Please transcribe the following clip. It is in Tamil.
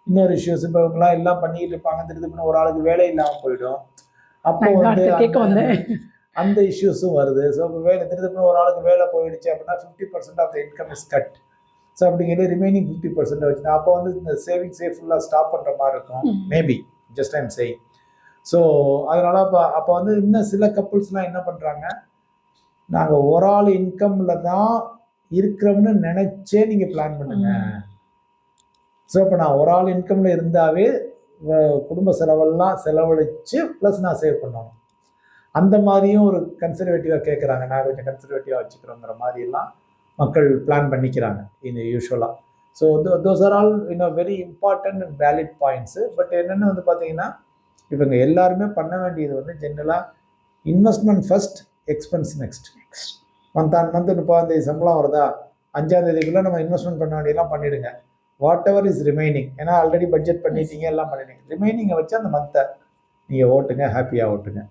இன்னொரு இஷ்யூஸ் இப்போ இவங்களாம் எல்லாம் பண்ணிட்டு இருப்பாங்க, திடீர்னு ஒரு ஆளுக்கு வேலை இல்லாமல் போயிடும். அப்போ வந்து அந்த இஷ்யூஸும் வருது. ஸோ இப்போ திடீர்னு ஒரு ஆளுக்கு வேலை போயிடுச்சு அப்படின்னா 50% of the income is cut. So அப்படிங்கிறது ரிமைனிங் 50% வச்சு அப்போ வந்து இந்த சேவிங்ஸே ஃபுல்லாக ஸ்டாப் பண்ணுற மாதிரி இருக்கும். Maybe just I'm saying. So அதனால் அப்போ வந்து இன்னும் சில கப்புள்ஸ்லாம் என்ன பண்ணுறாங்க, நாங்கள் ஒரு ஆள் இன்கமில் தான் இருக்கிறோம்னு நினச்சே நீங்கள் பிளான் பண்ணுங்க. ஸோ இப்போ நான் ஒரு ஆள் இன்கமில் இருந்தாவே குடும்ப செலவெல்லாம் செலவழித்து ப்ளஸ் நான் சேவ் பண்ணணும். அந்த மாதிரியும் ஒரு கன்சர்வேட்டிவாக கேட்குறாங்க. நான் கொஞ்சம் கன்சர்வேட்டிவாக வச்சுக்கிறோங்கிற மாதிரிலாம் மக்கள் பிளான் பண்ணிக்கிறாங்க இந்த யூஸ்வலாக. So those are all very important and valid points. But என்னென்னு வந்து பார்த்தீங்கன்னா, இவங்க எல்லாருமே பண்ண வேண்டியது வந்து ஜென்ரலாக investment first, expense next. Month 30ஆம் தேதி சம்பளம் வருதா, 5ஆம் தேதிக்குள்ளே நம்ம இன்வெஸ்ட்மெண்ட் பண்ண வேண்டியெல்லாம் பண்ணிவிடுங்க. வாட் எவர் இஸ் ரிமைனிங், ஏன்னா ஆல்ரெடி பட்ஜெட் பண்ணிட்டீங்க, எல்லாம் பண்ணிட்டீங்க, ரிமைனிங்கை வச்சு அந்த மந்த்தை நீங்கள் ஓட்டுங்க, ஹாப்பியாக ஓட்டுங்க.